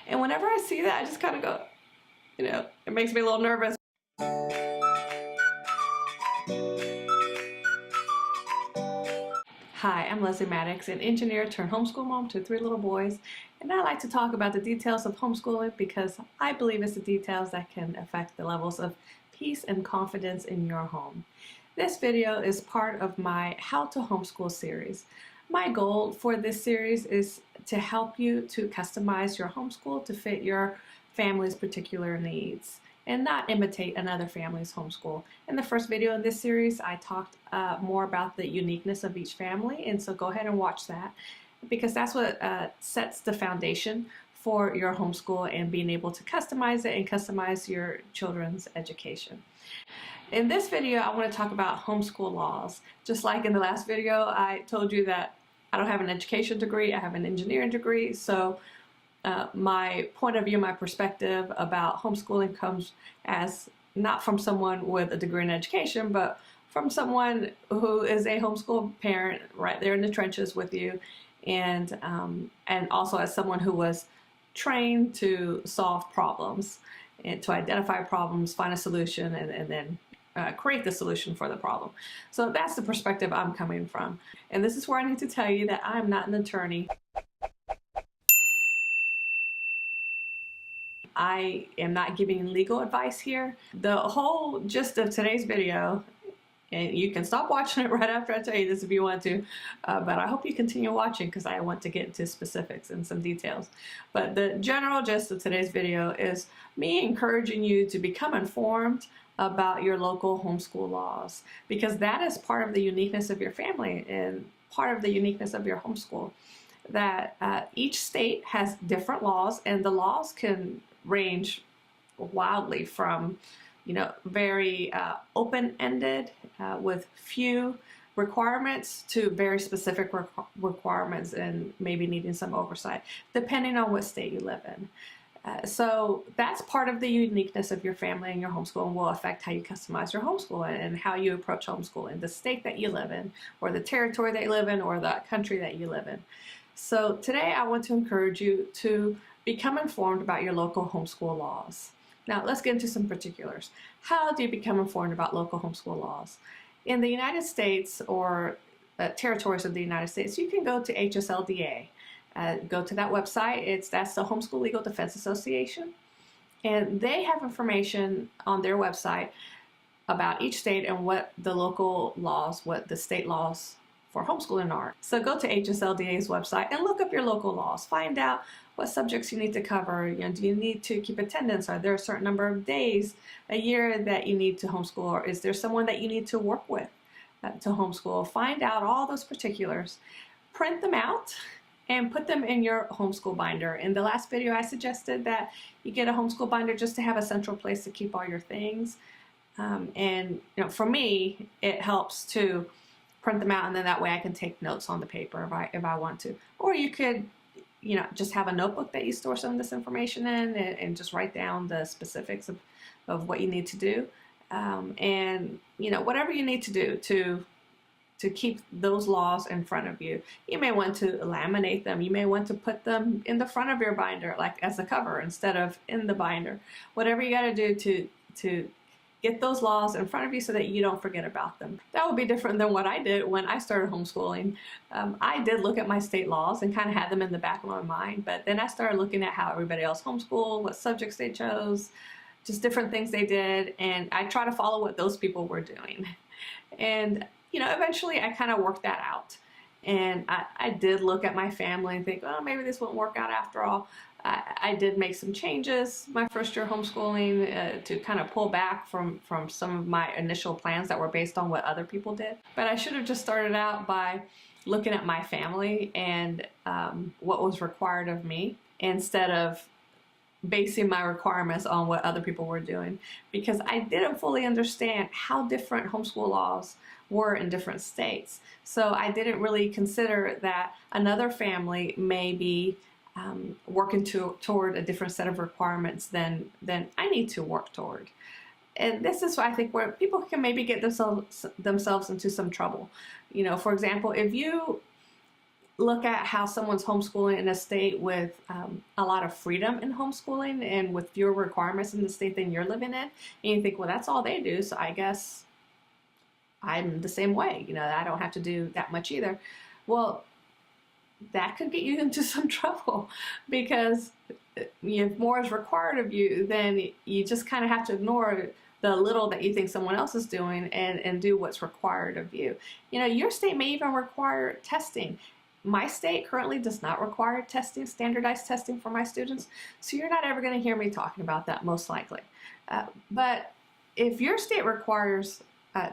And whenever I see that, I just kind of go, it makes me a little nervous. Hi, I'm Leslie Maddox, an engineer turned homeschool mom to 3 little boys, and I like to talk about the details of homeschooling because I believe it's the details that can affect the levels of peace and confidence in your home. This video is part of my How to Homeschool series. My goal for this series is to help you to customize your homeschool to fit your family's particular needs and not imitate another family's homeschool. In the first video in this series, I talked more about the uniqueness of each family, and so go ahead and watch that because that's what sets the foundation for your homeschool and being able to customize it and customize your children's education. In this video, I want to talk about homeschool laws. Just like in the last video, I told you that I don't have an education degree, I have an engineering degree, so my point of view, my perspective about homeschooling comes as not from someone with a degree in education, but from someone who is a homeschool parent right there in the trenches with you, and also as someone who was trained to solve problems and to identify problems, find a solution, and then create the solution for the problem. So that's the perspective I'm coming from. And this is where I need to tell you that I'm not an attorney. I am not giving legal advice here. The whole gist of today's video, and you can stop watching it right after I tell you this if you want to, but I hope you continue watching because I want to get into specifics and some details. But the general gist of today's video is me encouraging you to become informed about your local homeschool laws, because that is part of the uniqueness of your family and part of the uniqueness of your homeschool. That each state has different laws, and the laws can range wildly from, very open-ended with few requirements to very specific requirements and maybe needing some oversight, depending on what state you live in. So that's part of the uniqueness of your family and your homeschool, and will affect how you customize your homeschool and how you approach homeschooling, the state that you live in, or the territory that you live in, or the country that you live in. So today I want to encourage you to become informed about your local homeschool laws. Now let's get into some particulars. How do you become informed about local homeschool laws? In the United States, or territories of the United States, you can go to HSLDA. Go to that website. That's the Homeschool Legal Defense Association, and they have information on their website about each state and what the local laws, what the state laws for homeschooling are. So go to HSLDA's website and look up your local laws. Find out what subjects you need to cover. Do you need to keep attendance? Are there a certain number of days a year that you need to homeschool? Or is there someone that you need to work with to homeschool? Find out all those particulars. Print them out and put them in your homeschool binder. In the last video, I suggested that you get a homeschool binder just to have a central place to keep all your things. And for me, it helps to print them out, and then that way I can take notes on the paper if I want to. Or you could, just have a notebook that you store some of this information in, and just write down the specifics of what you need to do. And whatever you need to do to keep those laws in front of you. You may want to laminate them. You may want to put them in the front of your binder, like as a cover instead of in the binder. Whatever you got to do to get those laws in front of you so that you don't forget about them. That would be different than what I did when I started homeschooling. I did look at my state laws and kind of had them in the back of my mind, but then I started looking at how everybody else homeschooled, what subjects they chose, just different things they did, and I try to follow what those people were doing. And eventually I kind of worked that out. And I did look at my family and think, well, maybe this won't work out after all. I did make some changes my first year homeschooling to kind of pull back from some of my initial plans that were based on what other people did. But I should have just started out by looking at my family and what was required of me, instead of basing my requirements on what other people were doing, because I didn't fully understand how different homeschool laws were in different states. So I didn't really consider that another family may be working toward a different set of requirements than I need to work toward. And this is, I think, where people can maybe get themselves into some trouble. For example, if you look at how someone's homeschooling in a state with a lot of freedom in homeschooling and with fewer requirements in the state than you're living in, and you think, well, that's all they do, so I guess I'm the same way. I don't have to do that much either. Well, that could get you into some trouble, because if more is required of you, then you just kind of have to ignore the little that you think someone else is doing and do what's required of you. Your state may even require testing. My state currently does not require testing, standardized testing for my students, so you're not ever going to hear me talking about that, most likely. But if your state requires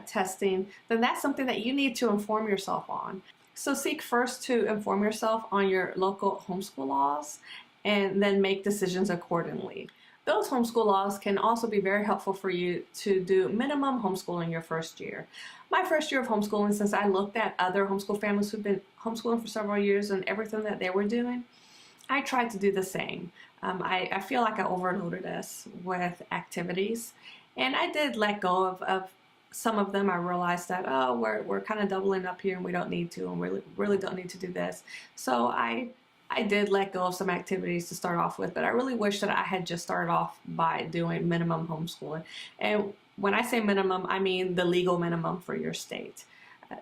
testing, then that's something that you need to inform yourself on. So seek first to inform yourself on your local homeschool laws and then make decisions accordingly. Those homeschool laws can also be very helpful for you to do minimum homeschooling your first year. My first year of homeschooling, since I looked at other homeschool families who've been homeschooling for several years and everything that they were doing, I tried to do the same. I feel like I overloaded us with activities, and I did let go of some of them. I realized that, oh, we're kind of doubling up here and we don't need to, and we really don't need to do this. So I did let go of some activities to start off with, but I really wish that I had just started off by doing minimum homeschooling. And when I say minimum, I mean the legal minimum for your state.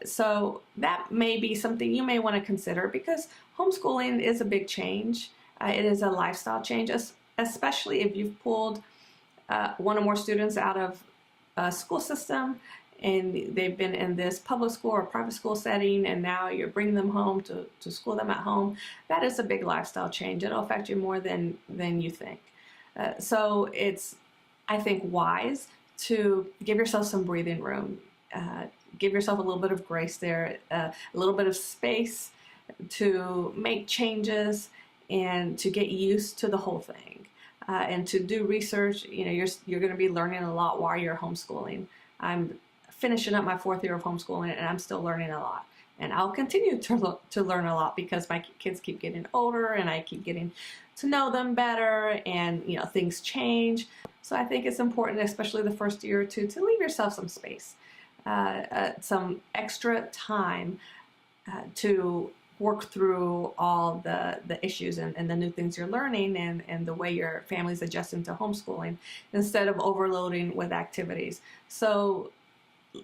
So that may be something you may want to consider, because homeschooling is a big change. It is a lifestyle change, especially if you've pulled one or more students out of a school system and they've been in this public school or private school setting, and now you're bringing them home to school them at home. That is a big lifestyle change. It'll affect you more than you think. So it's, I think, wise to give yourself some breathing room. Give yourself a little bit of grace there, a little bit of space to make changes and to get used to the whole thing. And to do research. You're going to be learning a lot while you're homeschooling. I'm finishing up my 4th year of homeschooling, and I'm still learning a lot. And I'll continue to learn a lot, because my kids keep getting older and I keep getting to know them better, and things change. So I think it's important, especially the first year or two, to leave yourself some space, some extra time to work through all the issues and the new things you're learning, and the way your family's adjusting to homeschooling, instead of overloading with activities. So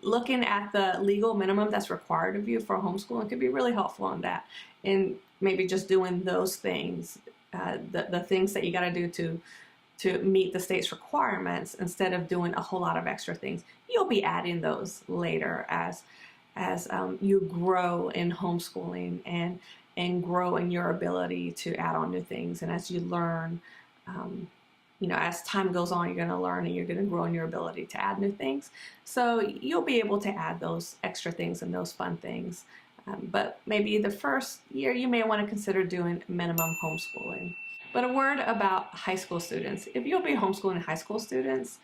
looking at the legal minimum that's required of you for homeschooling could be really helpful in that, and maybe just doing those things, the things that you got to do to meet the state's requirements, instead of doing a whole lot of extra things. You'll be adding those later as you grow in homeschooling and grow in your ability to add on new things, and as you learn. As time goes on, you're going to learn and you're going to grow in your ability to add new things. So you'll be able to add those extra things and those fun things. But maybe the first year you may want to consider doing minimum homeschooling. But a word about high school students. If you'll be homeschooling high school students,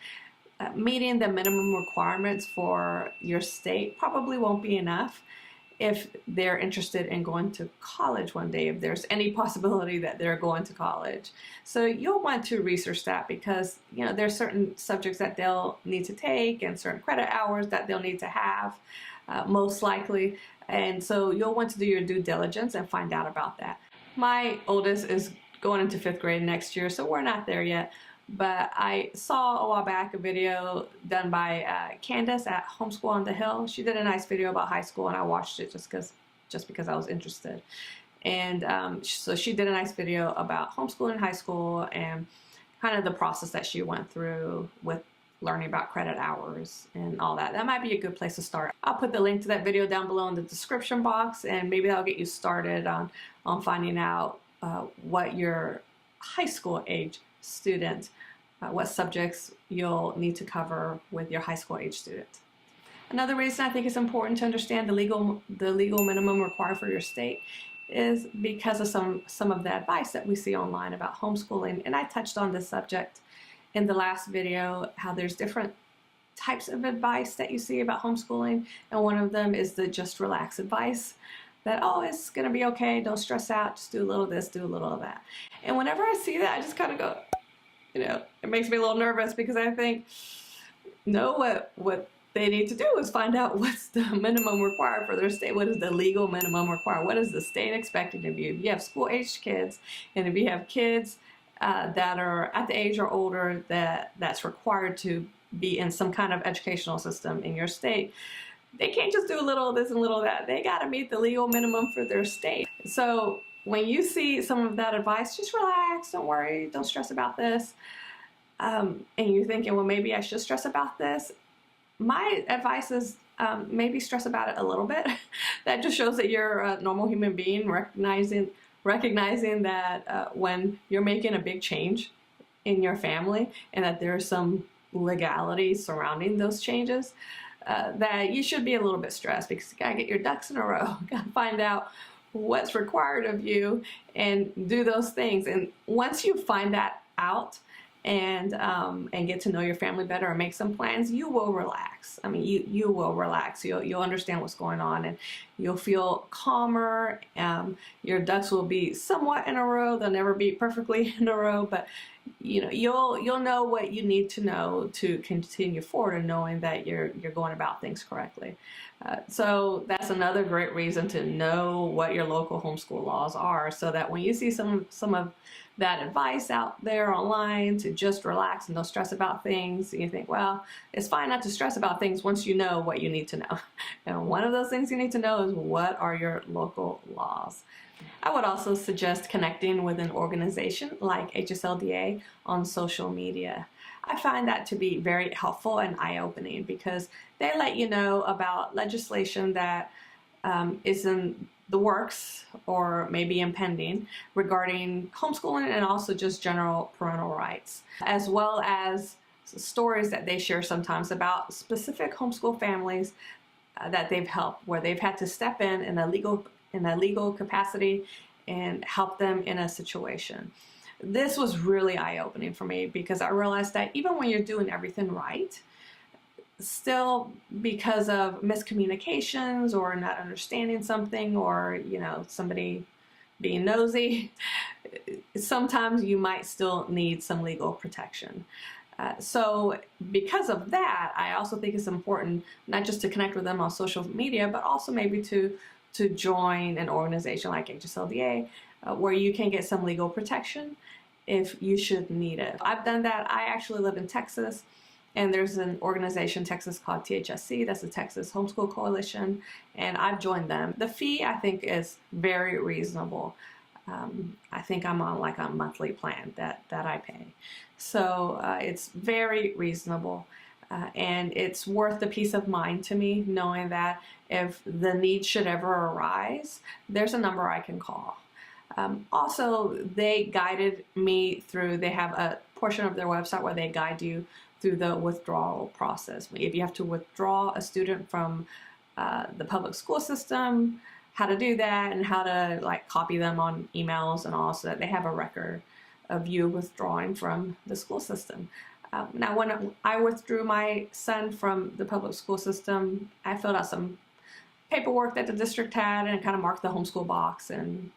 meeting the minimum requirements for your state probably won't be enough if they're interested in going to college one day, if there's any possibility that they're going to college. So you'll want to research that, because there's certain subjects that they'll need to take and certain credit hours that they'll need to have, most likely. And so you'll want to do your due diligence and find out about that. My oldest is going into 5th grade next year, so we're not there yet. But I saw a while back a video done by Candace at Homeschool on the Hill. She did a nice video about high school, and I watched it just because I was interested. And so she did a nice video about homeschooling in high school and kind of the process that she went through with learning about credit hours and all that. That might be a good place to start. I'll put the link to that video down below in the description box, and maybe that'll get you started on finding out what your high school age student, what subjects you'll need to cover with your high school age student. Another reason I think it's important to understand the legal minimum required for your state is because of some of the advice that we see online about homeschooling. And I touched on this subject in the last video, how there's different types of advice that you see about homeschooling, and one of them is the just relax advice. That, oh, it's going to be okay, don't stress out, just do a little of this, do a little of that. And whenever I see that, I just kind of go, it makes me a little nervous, because I think, know what they need to do is find out what's the minimum required for their state. What is the legal minimum required? What is the state expecting of you? If you have school-aged kids, and if you have kids that are at the age or older that's required to be in some kind of educational system in your state, they can't just do a little of this and a little of that. They got to meet the legal minimum for their state. So when you see some of that advice, just relax, don't worry, don't stress about this. And you're thinking, well, maybe I should stress about this. My advice is maybe stress about it a little bit. That just shows that you're a normal human being, recognizing that when you're making a big change in your family and that there's some legality surrounding those changes, that you should be a little bit stressed, because you gotta get your ducks in a row. You gotta find out what's required of you and do those things. And once you find that out and get to know your family better and make some plans, you will relax. I mean, you will relax. You'll understand what's going on, and you'll feel calmer. Your ducks will be somewhat in a row. They'll never be perfectly in a row, but you'll know what you need to know to continue forward, and knowing that you're going about things correctly. So that's another great reason to know what your local homeschool laws are, so that when you see some of that advice out there online to just relax and don't stress about things, you think, well, it's fine not to stress about things once you know what you need to know. And one of those things you need to know is, what are your local laws? I would also suggest connecting with an organization like HSLDA on social media. I find that to be very helpful and eye-opening, because they let you know about legislation that is in the works or maybe impending regarding homeschooling, and also just general parental rights, as well as stories that they share sometimes about specific homeschool families that they've helped, where they've had to step in a legal capacity and help them in a situation. This was really eye-opening for me, because I realized that even when you're doing everything right, still, because of miscommunications or not understanding something, or somebody being nosy, sometimes you might still need some legal protection. So because of that, I also think it's important not just to connect with them on social media, but also maybe to join an organization like HSLDA, where you can get some legal protection if you should need it. I've done that. I actually live in Texas, and there's an organization in Texas called THSC, that's the Texas Homeschool Coalition, and I've joined them. The fee, I think, is very reasonable. I think I'm on like a monthly plan that I pay. So it's very reasonable, and it's worth the peace of mind to me, knowing that if the need should ever arise, there's a number I can call. Also, they guided me through, they have a portion of their website where they guide you through the withdrawal process. If you have to withdraw a student from the public school system, how to do that, and how to copy them on emails, and all, so that they have a record of you withdrawing from the school system. Now, when I withdrew my son from the public school system, I filled out some paperwork that the district had and kind of marked the homeschool box, and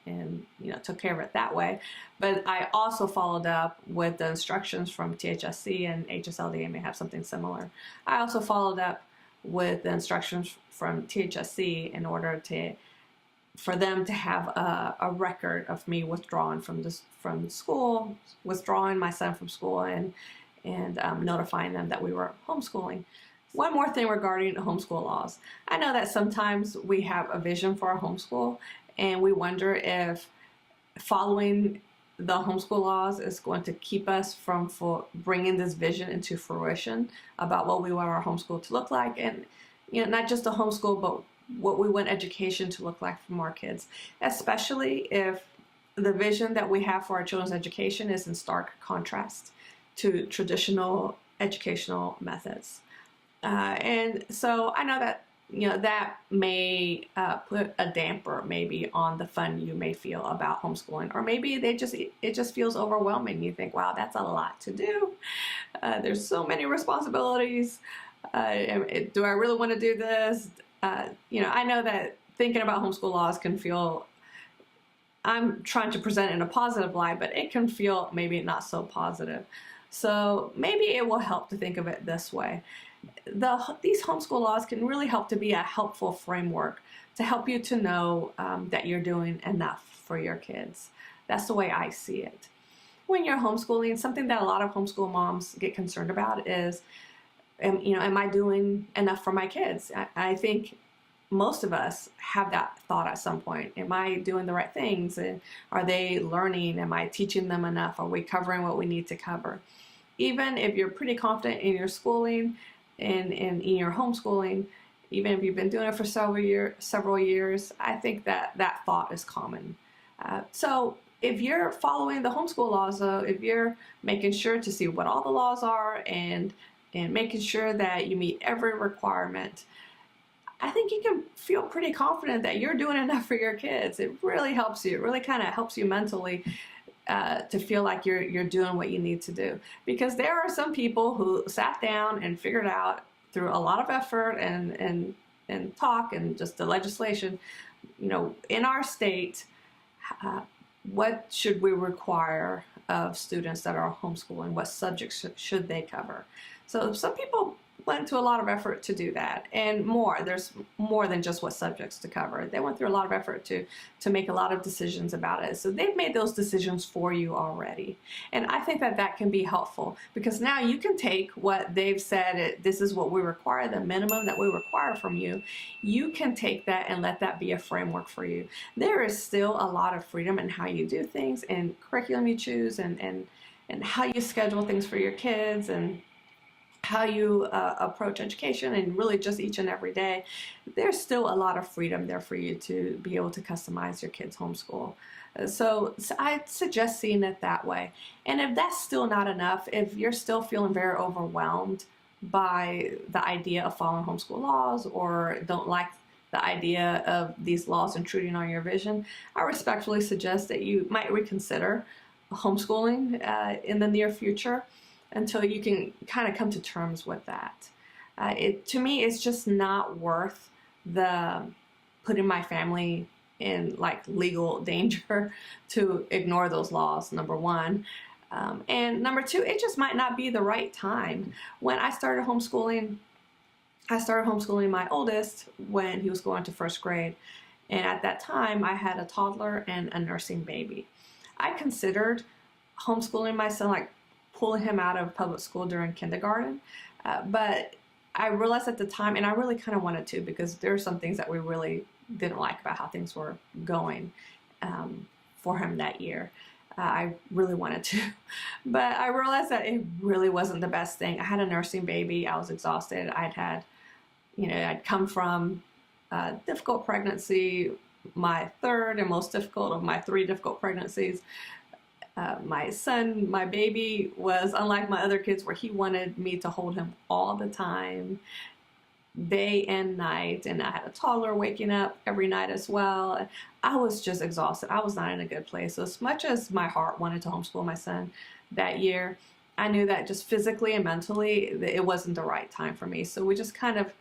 took care of it that way. But I also followed up with the instructions from THSC, and HSLDA may have something similar. I also followed up with the instructions from THSC in order for them to have a record of me withdrawing from school, withdrawing my son from school, and notifying them that we were homeschooling. One more thing regarding homeschool laws. I know that sometimes we have a vision for our homeschool, and we wonder if following the homeschool laws is going to keep us from bringing this vision into fruition about what we want our homeschool to look like, and not just a homeschool, but what we want education to look like from our kids, especially if the vision that we have for our children's education is in stark contrast to traditional educational methods. And so I know that that may put a damper maybe on the fun you may feel about homeschooling, or maybe it just feels overwhelming. You think, wow, that's a lot to do. There's so many responsibilities. Do I really want to do this? I know that thinking about homeschool laws can feel, I'm trying to present it in a positive light, but it can feel maybe not so positive. So maybe it will help to think of it this way. these homeschool laws can really help to be a helpful framework to help you to know that you're doing enough for your kids. That's the way I see it. When you're homeschooling, something that a lot of homeschool moms get concerned about is, am I doing enough for my kids? I think most of us have that thought at some point. Am I doing the right things? And are they learning? Am I teaching them enough? Are we covering what we need to cover? Even if you're pretty confident in your schooling and in your homeschooling, even if you've been doing it for several years, I think that thought is common. So if you're following the homeschool laws, though, if you're making sure to see what all the laws are and making sure that you meet every requirement, I think you can feel pretty confident that you're doing enough for your kids. It really helps you. It really kind of helps you mentally to feel like you're doing what you need to do. Because there are some people who sat down and figured out through a lot of effort and talk and just the legislation, in our state, what should we require of students that are homeschooling? What subjects should they cover? So some people went to a lot of effort to do that, and more. There's more than just what subjects to cover. They went through a lot of effort to make a lot of decisions about it. So they've made those decisions for you already. And I think that can be helpful, because now you can take what they've said, this is what we require, the minimum that we require from you. You can take that and let that be a framework for you. There is still a lot of freedom in how you do things, and curriculum you choose, and how you schedule things for your kids, and how you approach education, and really just each and every day. There's still a lot of freedom there for you to be able to customize your kids' homeschool. So I suggest seeing it that way. And if that's still not enough, if you're still feeling very overwhelmed by the idea of following homeschool laws, or don't like the idea of these laws intruding on your vision, I respectfully suggest that you might reconsider homeschooling in the near future, until you can kind of come to terms with that. To me, it's just not worth the putting my family in legal danger to ignore those laws, number one. And number two, it just might not be the right time. When I started homeschooling my oldest when he was going to first grade. And at that time, I had a toddler and a nursing baby. I considered homeschooling my son, pulling him out of public school during kindergarten. But I realized at the time, and I really kind of wanted to, because there are some things that we really didn't like about how things were going for him that year. I really wanted to. But I realized that it really wasn't the best thing. I had a nursing baby. I was exhausted. I'd come from a difficult pregnancy, my third and most difficult of my 3 difficult pregnancies. My baby was unlike my other kids, where he wanted me to hold him all the time, day and night, and I had a toddler waking up every night as well. I was just exhausted. I was not in a good place. So as much as my heart wanted to homeschool my son that year, I knew that just physically and mentally, it wasn't the right time for me. So we just kind of,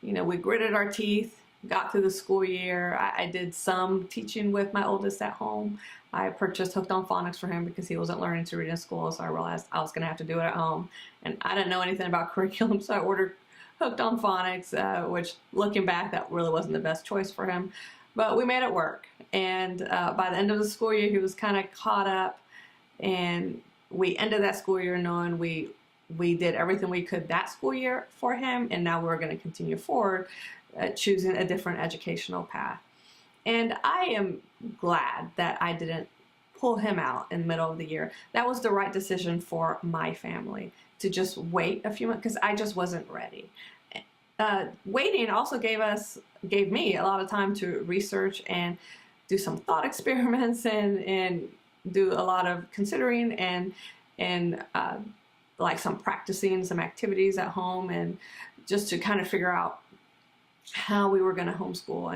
we gritted our teeth, got through the school year. I did some teaching with my oldest at home. I purchased Hooked on Phonics for him because he wasn't learning to read in school, so I realized I was going to have to do it at home. And I didn't know anything about curriculum, so I ordered Hooked on Phonics, which, looking back, that really wasn't the best choice for him. But we made it work. And by the end of the school year, he was kind of caught up. And we ended that school year knowing we did everything we could that school year for him, and now we're going to continue forward, choosing a different educational path. And I am glad that I didn't pull him out in the middle of the year. That was the right decision for my family, to just wait a few months, because I just wasn't ready. Waiting also gave me a lot of time to research and do some thought experiments, and do a lot of considering, and some practicing some activities at home, and just to kind of figure out how we were going to homeschool,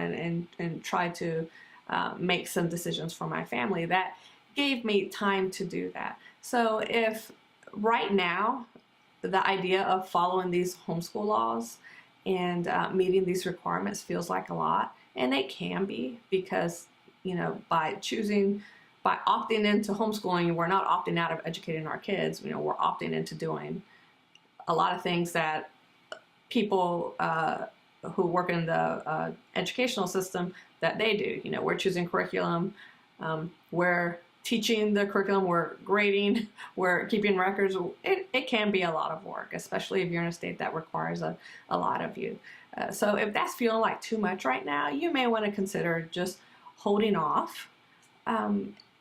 and try to make some decisions for my family. That gave me time to do that. So if right now the idea of following these homeschool laws and meeting these requirements feels like a lot, and it can be, because by opting into homeschooling, we're not opting out of educating our kids. We're opting into doing a lot of things that people who work in the educational system that they do. You know, we're choosing curriculum, we're teaching the curriculum, we're grading, we're keeping records. It can be a lot of work, especially if you're in a state that requires a lot of you. So if that's feeling like too much right now, you may want to consider just holding off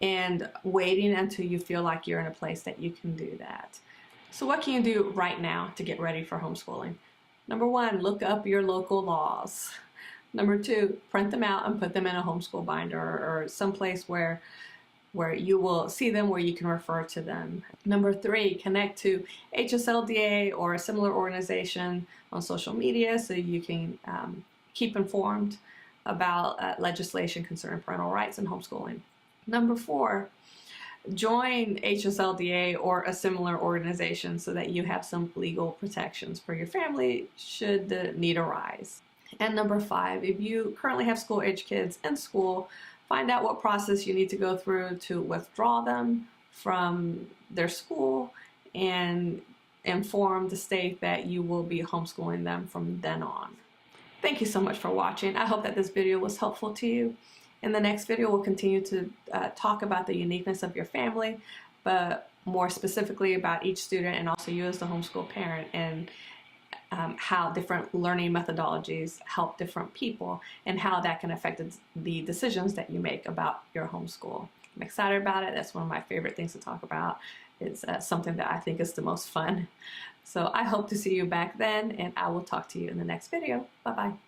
and waiting until you feel like you're in a place that you can do that. So what can you do right now to get ready for homeschooling? Number one, look up your local laws. Number two, print them out and put them in a homeschool binder or someplace where you will see them, where you can refer to them. Number three, connect to HSLDA or a similar organization on social media so you can keep informed about legislation concerning parental rights and homeschooling. Number four, join HSLDA or a similar organization so that you have some legal protections for your family should the need arise. And number five, if you currently have school-age kids in school, find out what process you need to go through to withdraw them from their school and inform the state that you will be homeschooling them from then on. Thank you so much for watching. I hope that this video was helpful to you. In the next video, we'll continue to talk about the uniqueness of your family, but more specifically about each student and also you as the homeschool parent, and how different learning methodologies help different people and how that can affect the decisions that you make about your homeschool. I'm excited about it. That's one of my favorite things to talk about. It's something that I think is the most fun. So I hope to see you back then, and I will talk to you in the next video. Bye-bye.